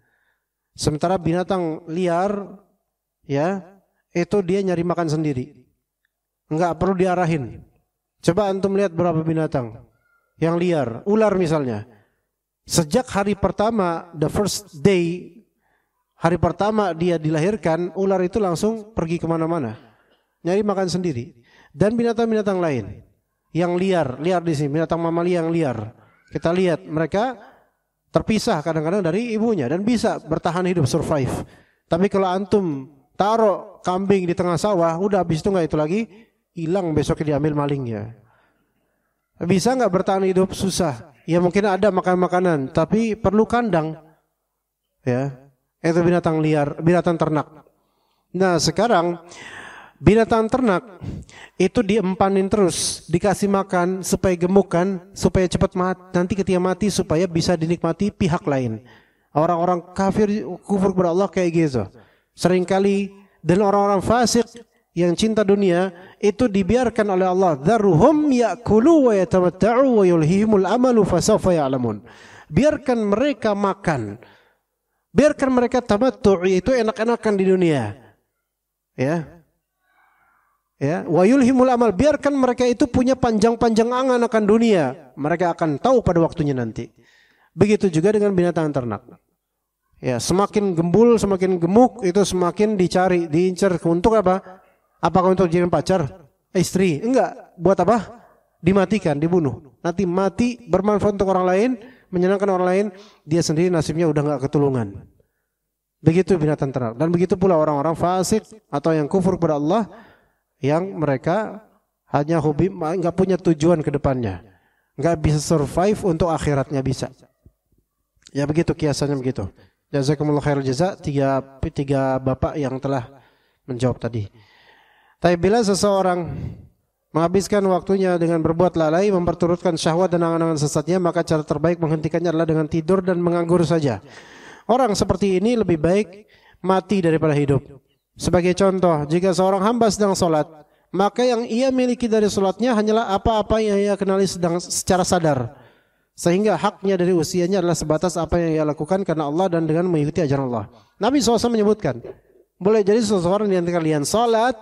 Sementara binatang liar, ya itu dia nyari makan sendiri, nggak perlu diarahin. Coba antum lihat berapa binatang yang liar, ular misalnya. Sejak hari pertama, the first day, hari pertama dia dilahirkan, ular itu langsung pergi kemana-mana. Nyari makan sendiri. Dan binatang-binatang lain. yang liar di sini, binatang mamalia yang liar. Kita lihat mereka terpisah kadang-kadang dari ibunya dan bisa bertahan hidup, survive. Tapi kalau antum taruh kambing di tengah sawah, udah habis itu nggak itu lagi, hilang besoknya diambil malingnya. Bisa nggak bertahan hidup? Susah. Ya mungkin ada makan makanan, tapi perlu kandang. Ya, itu binatang liar, binatang ternak. Nah sekarang binatang ternak itu diempanin terus, dikasih makan supaya gemuk kan, supaya cepat mati, nanti ketika mati supaya bisa dinikmati pihak lain. Orang-orang kafir kufur kepada Allah kayak gitu. Seringkali dan orang-orang fasik yang cinta dunia itu dibiarkan oleh Allah. Dharhum ya'kulu wa yatamatta'u wa yulhihimul amalu fasawfa ya'lamun. Biarkan mereka makan. Biarkan mereka tamattu', itu enak-enakan di dunia. Ya, wa yulhimul amal, biarkan mereka itu punya panjang-panjang angan akan dunia. Mereka akan tahu pada waktunya nanti. Begitu juga dengan binatang ternak. Ya, semakin gembul, semakin gemuk, itu semakin dicari, diincar. Untuk apa? Apakah untuk jadi pacar, istri? Enggak. Buat apa? Dimatikan, dibunuh. Nanti mati bermanfaat untuk orang lain, menyenangkan orang lain, dia sendiri nasibnya udah enggak ketulungan. Begitu binatang ternak. Dan begitu pula orang-orang fasik atau yang kufur kepada Allah, yang mereka hanya hobi, enggak punya tujuan ke depannya, enggak bisa survive untuk akhiratnya bisa. Ya begitu kiasannya begitu. Jazakumullah khairul jaza, tiga bapak yang telah menjawab tadi. Tapi bila seseorang menghabiskan waktunya dengan berbuat lalai, memperturutkan syahwat dan angan-angan sesatnya, maka cara terbaik menghentikannya adalah dengan tidur dan menganggur saja. Orang seperti ini lebih baik mati daripada hidup. Sebagai contoh, jika seorang hamba sedang sholat, maka yang ia miliki dari sholatnya hanyalah apa-apa yang ia kenali secara sadar. Sehingga haknya dari usianya adalah sebatas apa yang ia lakukan karena Allah dan dengan mengikuti ajaran Allah. Nabi SAW menyebutkan, boleh jadi seseorang di antara kalian sholat,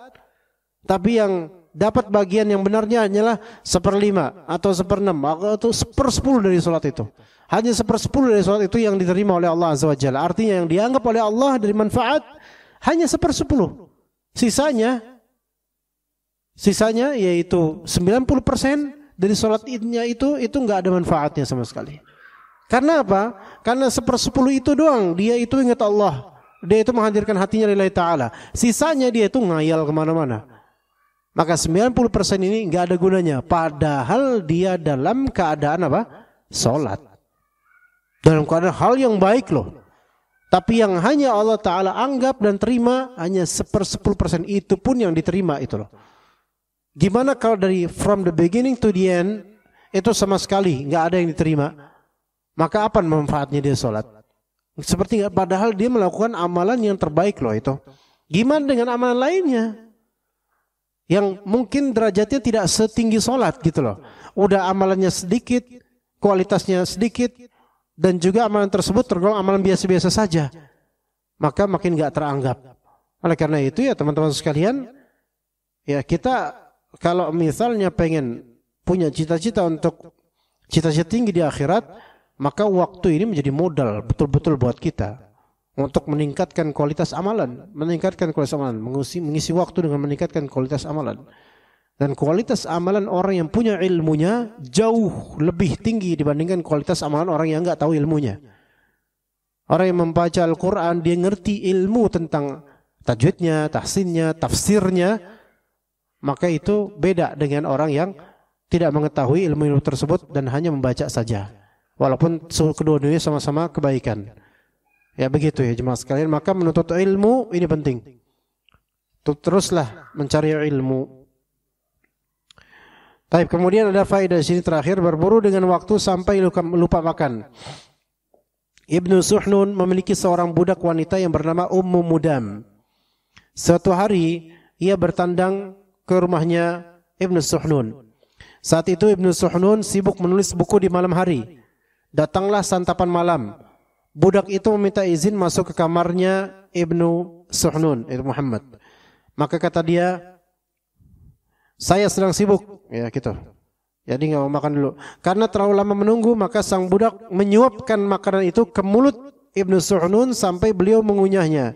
tapi yang dapat bagian yang benarnya hanyalah 1/5 atau 1/6 atau 1/10 dari sholat itu. Hanya 1/10 dari sholat itu yang diterima oleh Allah Azza wa Jalla. Artinya yang dianggap oleh Allah dari manfaat hanya 1/10. Sisanya yaitu 90% dari sholat idnya itu nggak ada manfaatnya sama sekali. Karena apa? Karena 1/10 itu doang. Dia itu ingat Allah. Dia itu menghadirkan hatinya lillahi ta'ala. Sisanya dia itu ngayal kemana-mana. Maka 90% ini nggak ada gunanya. Padahal dia dalam keadaan apa? Sholat. Dalam keadaan hal yang baik loh. Tapi yang hanya Allah Ta'ala anggap dan terima hanya 1/10%. Itu pun yang diterima itu loh. Gimana kalau dari from the beginning to the end itu sama sekali nggak ada yang diterima? Maka apa manfaatnya dia sholat? Seperti padahal dia melakukan amalan yang terbaik loh itu. Gimana dengan amalan lainnya? Yang mungkin derajatnya tidak setinggi sholat gitu loh. Udah amalannya sedikit, kualitasnya sedikit, dan juga amalan tersebut tergolong amalan biasa-biasa saja. Maka makin gak teranggap. Oleh karena itu ya teman-teman sekalian, ya kita kalau misalnya pengen punya cita-cita untuk cita-cita tinggi di akhirat, maka waktu ini menjadi modal betul-betul buat kita. Untuk meningkatkan kualitas amalan, mengisi waktu dengan meningkatkan kualitas amalan. Dan kualitas amalan orang yang punya ilmunya jauh lebih tinggi dibandingkan kualitas amalan orang yang enggak tahu ilmunya. Orang yang membaca Al-Quran, dia ngerti ilmu tentang tajwidnya, tahsinnya, tafsirnya, maka itu beda dengan orang yang tidak mengetahui ilmu tersebut dan hanya membaca saja. Walaupun kedua-duanya sama-sama kebaikan. Ya begitu ya jemaah sekalian, maka menuntut ilmu ini penting. Teruslah mencari ilmu. Baik, kemudian ada faedah di sini terakhir, berburu dengan waktu sampai lupa makan. Ibnu Suhnun memiliki seorang budak wanita yang bernama Ummu Mudam. Suatu hari ia bertandang ke rumahnya Ibnu Suhnun. Saat itu Ibnu Suhnun sibuk menulis buku di malam hari. Datanglah santapan malam. Budak itu meminta izin masuk ke kamarnya Ibnu Suhnun, itu Muhammad. Maka kata dia, saya sedang sibuk, ya gitu. Jadi nggak mau makan dulu. Karena terlalu lama menunggu, maka sang budak menyuapkan makanan itu ke mulut Ibnu Suhnun sampai beliau mengunyahnya.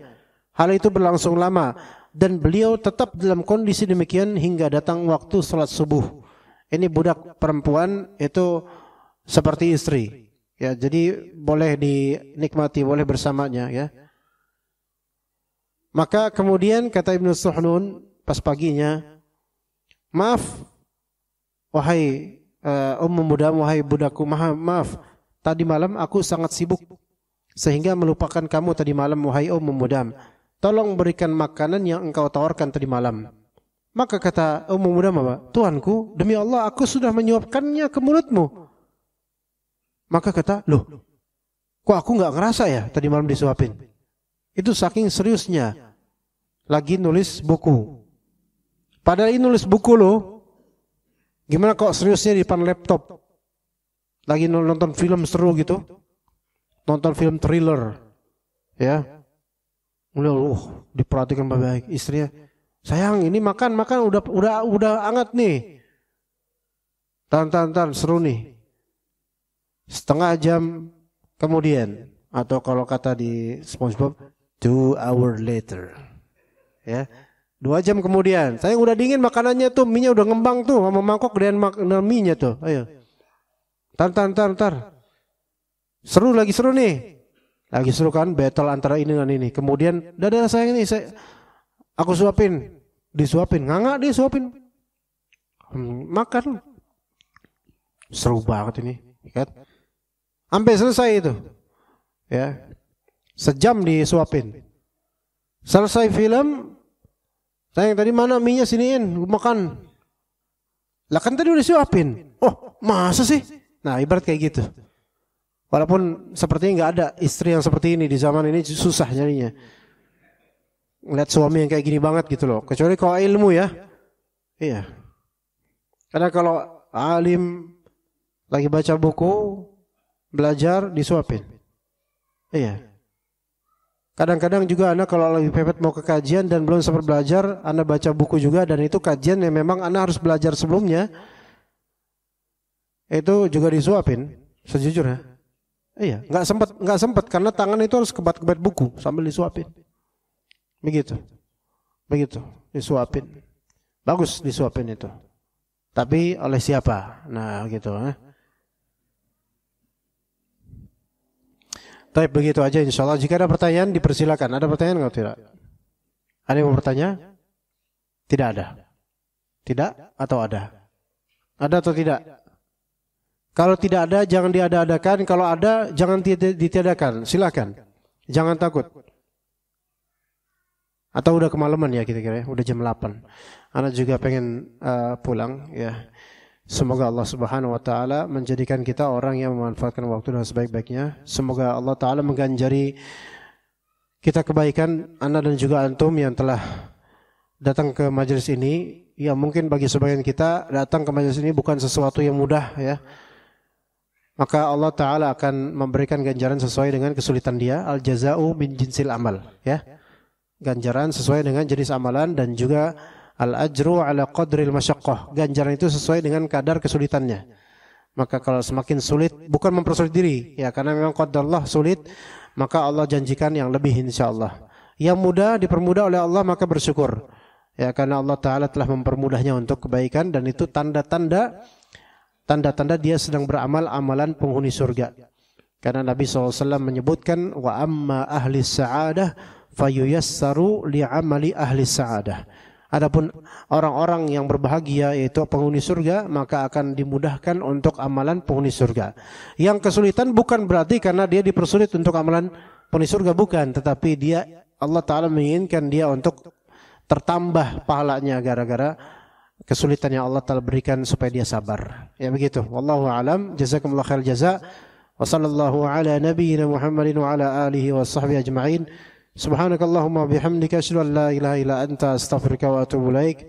Hal itu berlangsung lama dan beliau tetap dalam kondisi demikian hingga datang waktu salat subuh. Ini budak perempuan itu seperti istri. Ya, jadi boleh dinikmati, boleh bersamanya ya. Maka kemudian kata Ibnu Suhnun pas paginya, maaf wahai Ummu Mudam, wahai budakku, maaf tadi malam aku sangat sibuk sehingga melupakan kamu tadi malam wahai Ummu Mudam. Tolong berikan makanan yang engkau tawarkan tadi malam. Maka kata Ummu Mudam apa? Tuanku, demi Allah aku sudah menyuapkannya ke mulutmu. Maka kata, loh, kok aku nggak ngerasa ya tadi malam disuapin? Itu saking seriusnya lagi nulis buku. Padahal ini nulis buku loh. Gimana kok seriusnya di depan laptop? Lagi nonton film seru gitu. Nonton film thriller. Ya. Mulai diperhatikan baik-baik istrinya. Sayang, ini makan udah hangat nih. Tahan seru nih. Setengah jam kemudian, atau kalau kata di SpongeBob 2 hours later. Ya. 2 jam kemudian, saya udah dingin makanannya tuh, minyak udah ngembang tuh sama mangkok dan minyak tuh. Ayo. Tar. Seru nih. Lagi seru kan battle antara ini dengan ini. Kemudian, dadah sayang ini aku suapin. Disuapin, nganga dia suapin. Makan. Seru banget ini, kan? Sampai selesai itu. Ya. Sejam disuapin. Selesai film, sayang tadi mana minyak siniin, makan. Lah kan tadi udah disuapin. Oh, masa sih? Nah, ibarat kayak gitu. Walaupun sepertinya nggak ada istri yang seperti ini di zaman ini, susah nyarinya. Lihat suami yang kayak gini banget gitu loh. Kecuali kalau ilmu ya. Iya. Karena kalau alim lagi baca buku, belajar disuapin. Iya. Kadang-kadang juga anak kalau lagi pepet mau ke kajian dan belum sempat belajar, anak baca buku juga dan itu kajian yang memang anak harus belajar sebelumnya. Itu juga disuapin, sejujurnya. Iya, nggak sempat karena tangan itu harus kebat-kebat buku sambil disuapin. Begitu, disuapin. Bagus disuapin itu. Tapi oleh siapa? Nah, gitu. Tapi begitu aja insyaallah. Jika ada pertanyaan dipersilakan. Ada pertanyaan atau tidak? Ada yang mau bertanya? Tidak ada. Tidak atau ada? Ada atau tidak? Kalau tidak ada jangan diada-adakan, kalau ada jangan ditiadakan. Silakan. Jangan takut. Atau udah kemalaman ya kira-kira, udah jam 8. Anak juga pengen pulang ya. Semoga Allah Subhanahu wa taala menjadikan kita orang yang memanfaatkan waktu dengan sebaik-baiknya. Semoga Allah taala mengganjari kita kebaikan, anak dan juga antum yang telah datang ke majelis ini. Ya mungkin bagi sebagian kita datang ke majelis ini bukan sesuatu yang mudah ya. Maka Allah taala akan memberikan ganjaran sesuai dengan kesulitan dia. Al jaza'u min jinsil amal ya. Ganjaran sesuai dengan jenis amalan dan juga al-ajru ala qadril masyaqqah. Ganjaran itu sesuai dengan kadar kesulitannya. Maka kalau semakin sulit, bukan mempersulit diri. Ya, karena memang qadarullah sulit, maka Allah janjikan yang lebih insyaAllah. Yang mudah dipermudah oleh Allah, maka bersyukur. Ya, karena Allah Ta'ala telah mempermudahnya untuk kebaikan. Dan itu tanda-tanda dia sedang beramal amalan penghuni surga. Karena Nabi SAW menyebutkan, wa amma ahli sa'adah fayuyassaru li'amali ahli sa'adah. Adapun orang-orang yang berbahagia yaitu penghuni surga maka akan dimudahkan untuk amalan penghuni surga. Yang kesulitan bukan berarti karena dia dipersulit untuk amalan penghuni surga, bukan, tetapi dia Allah Ta'ala menginginkan dia untuk tertambah pahalanya gara-gara kesulitan yang Allah Ta'ala berikan supaya dia sabar. Ya begitu. Wallahu a'lam. Jazakumullah khair jaza. Wa sallallahu ala nabiyyina Muhammadin wa ala alihi wa sahbihi ajma'in. Subhanakallahumma bihamdika asyhadu an la ilaha illa anta astaghfiruka wa atubu ilaik.